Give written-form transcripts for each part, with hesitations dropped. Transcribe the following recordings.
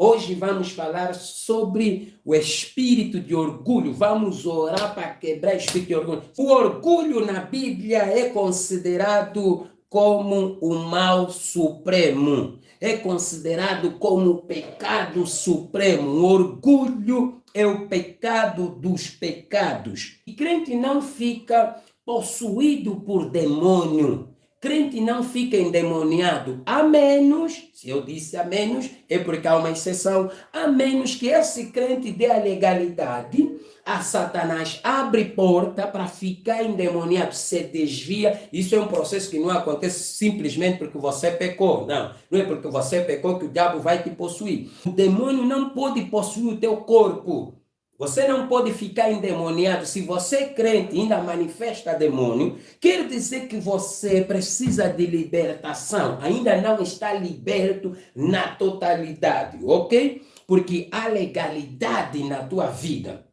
Hoje vamos falar sobre o espírito de orgulho. Vamos orar para quebrar o espírito de orgulho. O orgulho na Bíblia é considerado como o mal supremo. É considerado como o pecado supremo. O orgulho é o pecado dos pecados. E crente não fica possuído por demônio. Crente não fica endemoniado, a menos, se eu disse a menos, é porque há uma exceção, a menos que esse crente dê a legalidade, a Satanás abre porta para ficar endemoniado, se desvia. Isso é um processo que não acontece simplesmente porque você pecou, não é porque você pecou que o diabo vai te possuir. O demônio não pode possuir o teu corpo. Você não pode ficar endemoniado. Se você é crente e ainda manifesta demônio, quer dizer que você precisa de libertação. Ainda não está liberto na totalidade, ok? Porque há legalidade na tua vida.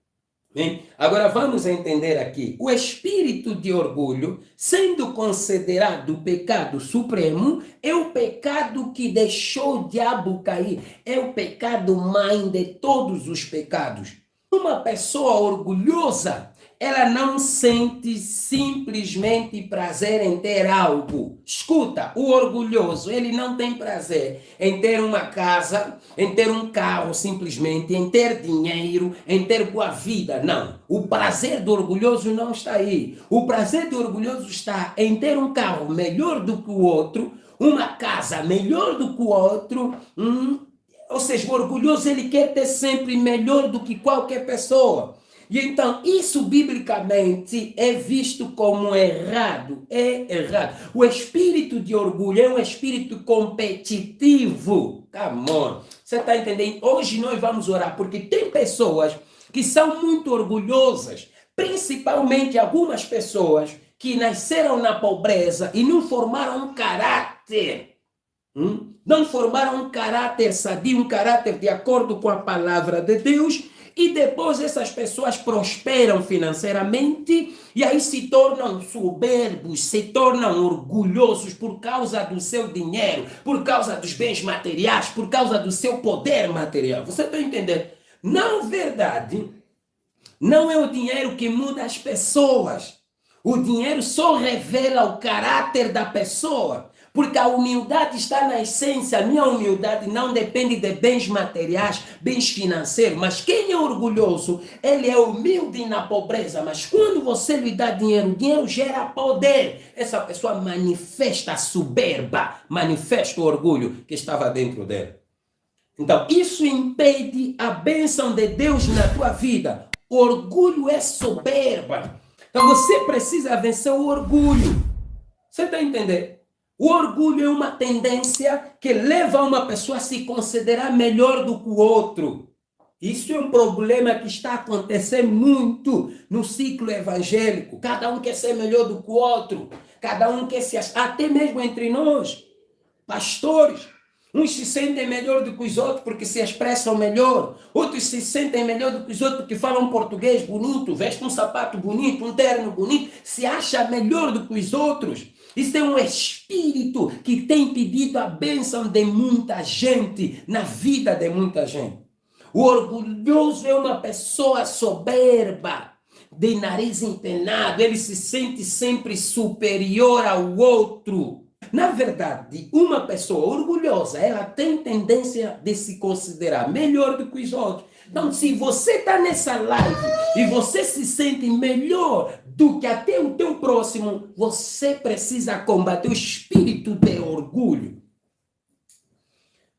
Bem, agora vamos entender aqui. O espírito de orgulho, sendo considerado o pecado supremo, é o pecado que deixou o diabo cair. É o pecado mãe de todos os pecados. Uma pessoa orgulhosa, ela não sente simplesmente prazer em ter algo. Escuta, o orgulhoso, ele não tem prazer em ter uma casa, em ter um carro simplesmente, em ter dinheiro, em ter boa vida. Não, o prazer do orgulhoso não está aí. O prazer do orgulhoso está em ter um carro melhor do que o outro, uma casa melhor do que o outro, ou seja, o orgulhoso ele quer ter sempre melhor do que qualquer pessoa. E então, isso biblicamente é visto como errado. É errado. O espírito de orgulho é um espírito competitivo. Come on. Você está entendendo? Hoje nós vamos orar, porque tem pessoas que são muito orgulhosas, principalmente algumas pessoas que nasceram na pobreza e não formaram um caráter. Não formaram um caráter sadio, um caráter de acordo com a palavra de Deus, e depois essas pessoas prosperam financeiramente e aí se tornam soberbos, se tornam orgulhosos por causa do seu dinheiro, por causa dos bens materiais, por causa do seu poder material. Você está entendendo? Na verdade, não é o dinheiro que muda as pessoas. O dinheiro só revela o caráter da pessoa. Porque a humildade está na essência. A minha humildade não depende de bens materiais, bens financeiros. Mas quem é orgulhoso, ele é humilde na pobreza. Mas quando você lhe dá dinheiro, o dinheiro gera poder. Essa pessoa manifesta a soberba, manifesta o orgulho que estava dentro dele. Então, isso impede a bênção de Deus na tua vida. O orgulho é soberba. Então, você precisa vencer o orgulho. Você está entendendo? O orgulho é uma tendência que leva uma pessoa a se considerar melhor do que o outro. Isso é um problema que está acontecendo muito no ciclo evangélico. Cada um quer ser melhor do que o outro. Cada um quer se achar, até mesmo entre nós, pastores. Uns se sentem melhor do que os outros porque se expressam melhor. Outros se sentem melhor do que os outros porque falam português bonito, vestem um sapato bonito, um terno bonito, se acha melhor do que os outros. Isso é um espírito que tem pedido a bênção de muita gente, na vida de muita gente. O orgulhoso é uma pessoa soberba, de nariz empenado, ele se sente sempre superior ao outro. Na verdade, uma pessoa orgulhosa, ela tem tendência de se considerar melhor do que os outros. Então, se você está nessa live e você se sente melhor do que até o teu próximo, você precisa combater o espírito de orgulho.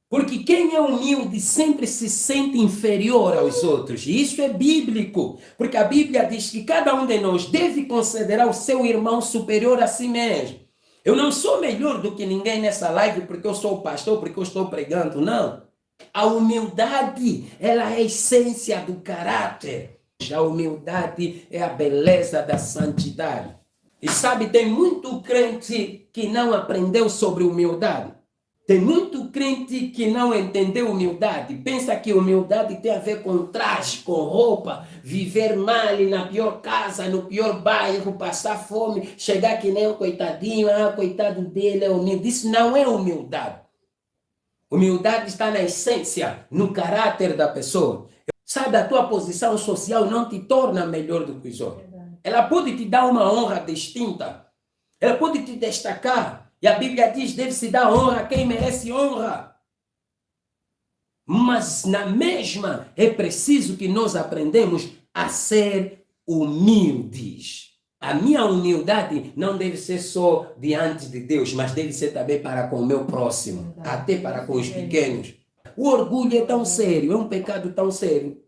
Porque quem é humilde sempre se sente inferior aos outros. E isso é bíblico. Porque a Bíblia diz que cada um de nós deve considerar o seu irmão superior a si mesmo. Eu não sou melhor do que ninguém nessa live porque eu sou pastor, porque eu estou pregando, não. A humildade, ela é a essência do caráter. A humildade é a beleza da santidade. E sabe, tem muito crente que não aprendeu sobre humildade. Tem muito crente que não entendeu humildade. Pensa que humildade tem a ver com traje, com roupa, viver mal na pior casa, no pior bairro, passar fome, chegar que nem um coitadinho, coitado dele é humilde. Isso não é humildade. Humildade está na essência, no caráter da pessoa. Sabe, a tua posição social não te torna melhor do que os outros. Ela pode te dar uma honra distinta. Ela pode te destacar. E a Bíblia diz, deve-se dar honra a quem merece honra. Mas na mesma é preciso que nós aprendamos a ser humildes. A minha humildade não deve ser só diante de Deus, mas deve ser também para com o meu próximo, até para com os pequenos. O orgulho é tão sério, é um pecado tão sério,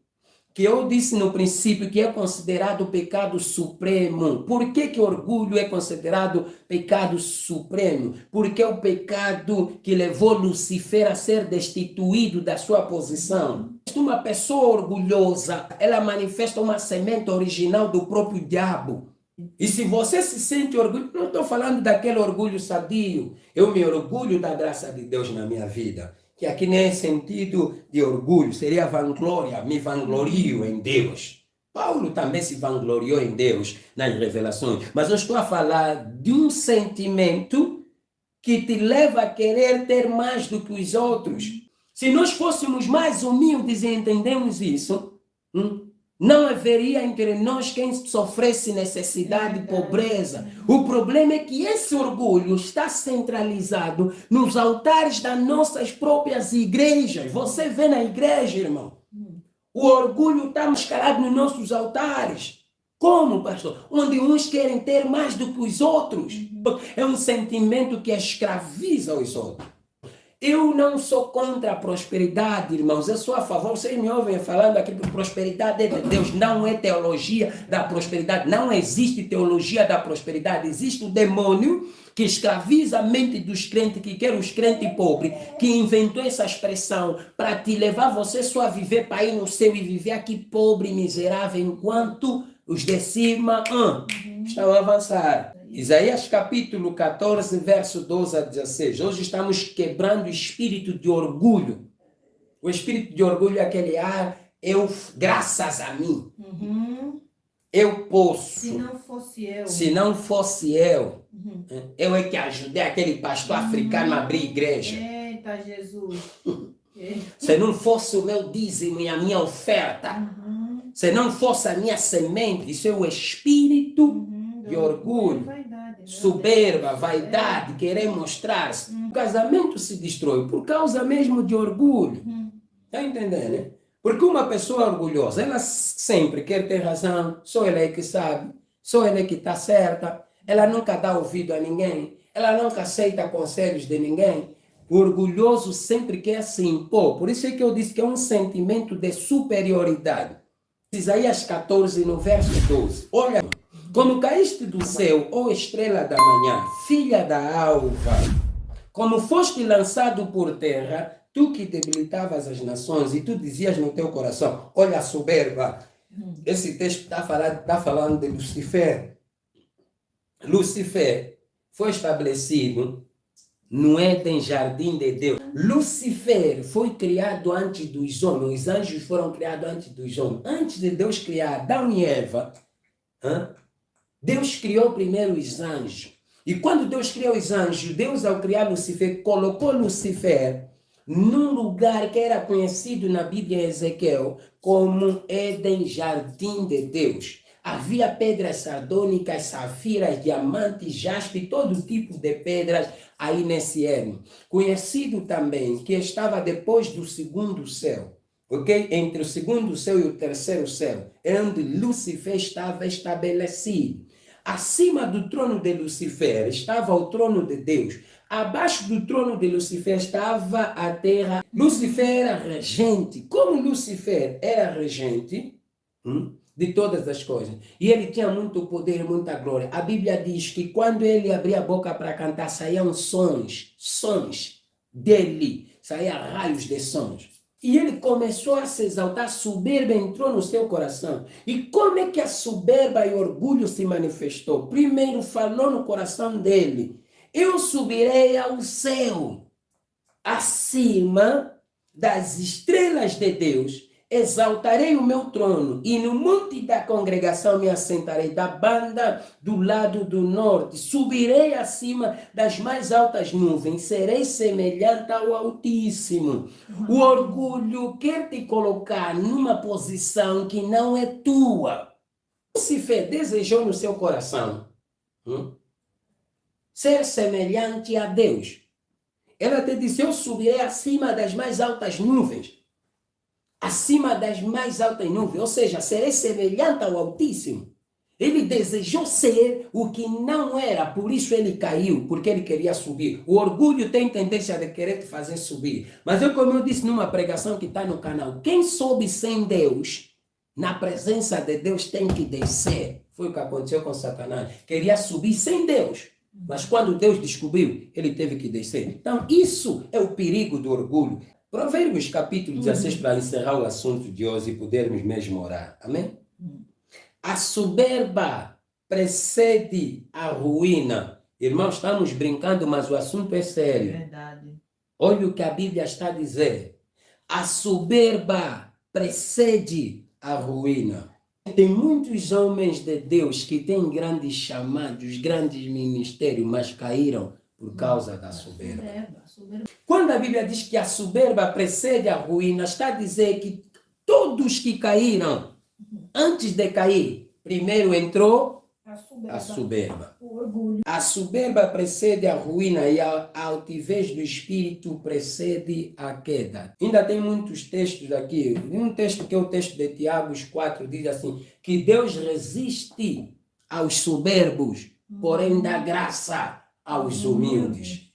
que eu disse no princípio que é considerado pecado supremo. Por que o orgulho é considerado pecado supremo? Porque é o pecado que levou Lucifer a ser destituído da sua posição. Uma pessoa orgulhosa, ela manifesta uma semente original do próprio diabo. E se você se sente orgulhoso, não estou falando daquele orgulho sadio, eu me orgulho da graça de Deus na minha vida. Que aqui nem é sentido de orgulho, seria vanglória, me vanglorio em Deus. Paulo também se vangloriou em Deus nas revelações, mas eu estou a falar de um sentimento que te leva a querer ter mais do que os outros. Se nós fôssemos mais humildes e entendemos isso, não haveria entre nós quem sofresse necessidade e pobreza. O problema é que esse orgulho está centralizado nos altares das nossas próprias igrejas. Você vê na igreja, irmão, o orgulho está mascarado nos nossos altares. Como, pastor? Onde uns querem ter mais do que os outros. É um sentimento que escraviza os outros. Eu não sou contra a prosperidade, irmãos. Eu sou a favor. Vocês me ouvem falando aqui que prosperidade é de Deus. Não é teologia da prosperidade. Não existe teologia da prosperidade. Existe o demônio que escraviza a mente dos crentes, que quer os crentes pobres, que inventou essa expressão para te levar você só a viver para ir no céu e viver aqui pobre e miserável, enquanto os de cima estão a avançar. Isaías capítulo 14, verso 12 a 16. Hoje estamos quebrando o espírito de orgulho. O espírito de orgulho é aquele graças a mim. Eu posso. Se não fosse eu. Eu é que ajudei aquele pastor africano a abrir igreja. Eita, Jesus. Se não fosse o meu dízimo e a minha oferta. Se não fosse a minha semente. Isso é o espírito de orgulho, soberba, vaidade, querer mostrar-se. O casamento se destrói por causa mesmo de orgulho. Está entendendo, né? Porque uma pessoa orgulhosa, ela sempre quer ter razão, só ela é que sabe, só ela é que está certa, ela nunca dá ouvido a ninguém, ela nunca aceita conselhos de ninguém. O orgulhoso sempre quer se impor. Por isso é que eu disse que é um sentimento de superioridade. Isaías 14, no verso 12. Olha, como caíste do céu, ó estrela da manhã, filha da alva, como foste lançado por terra, tu que debilitavas as nações, e tu dizias no teu coração, olha a soberba. Esse texto está falando de Lucifer. Lucifer foi estabelecido no Éden, jardim de Deus. Lucifer foi criado antes dos homens, os anjos foram criados antes dos homens. Antes de Deus criar Adão e Eva, Deus criou primeiro os anjos. E quando Deus criou os anjos, Deus, ao criar Lucifer, colocou Lucifer num lugar que era conhecido na Bíblia em Ezequiel como Éden, jardim de Deus. Havia pedras sardônicas, safiras, diamantes, jaspe, todo tipo de pedras aí nesse Éden. Conhecido também que estava depois do segundo céu. Ok? Entre o segundo céu e o terceiro céu, é onde Lucifer estava estabelecido. Acima do trono de Lucifer estava o trono de Deus. Abaixo do trono de Lucifer estava a terra. Lucifer era regente. Como Lucifer era regente de todas as coisas, e ele tinha muito poder, muita glória. A Bíblia diz que quando ele abria a boca para cantar, saíam sons dele, saíam raios de sons. E ele começou a se exaltar, a soberba entrou no seu coração. E como é que a soberba e o orgulho se manifestou? Primeiro falou no coração dele, eu subirei ao céu, acima das estrelas de Deus, exaltarei o meu trono, e no monte da congregação me assentarei, da banda do lado do norte, subirei acima das mais altas nuvens, serei semelhante ao Altíssimo. O orgulho quer te colocar numa posição que não é tua. Lúcifer desejou no seu coração ser semelhante a Deus. Ela te disse, eu subirei acima das mais altas nuvens. Acima das mais altas nuvens, ou seja, serei semelhante ao Altíssimo. Ele desejou ser o que não era, por isso ele caiu, porque ele queria subir. O orgulho tem tendência de querer te fazer subir. Mas como eu disse numa pregação que está no canal, quem sobe sem Deus, na presença de Deus tem que descer. Foi o que aconteceu com Satanás. Queria subir sem Deus. Mas quando Deus descobriu, ele teve que descer. Então, isso é o perigo do orgulho. Provérbios capítulo 16, para encerrar o assunto de hoje e podermos mesmo orar. Amém? A soberba precede a ruína. Irmãos, estamos brincando, mas o assunto é sério. Verdade. Olha o que a Bíblia está a dizer. A soberba precede a ruína. Tem muitos homens de Deus que têm grandes chamados, grandes ministérios, mas caíram por causa da soberba. Quando a Bíblia diz que a soberba precede a ruína, está a dizer que todos que caíram, antes de cair, primeiro entrou a soberba. O orgulho. A soberba precede a ruína e a altivez do espírito precede a queda. Ainda tem muitos textos aqui. Um texto que é o texto de Tiago 4 diz assim, que Deus resiste aos soberbos, porém dá graça aos humildes.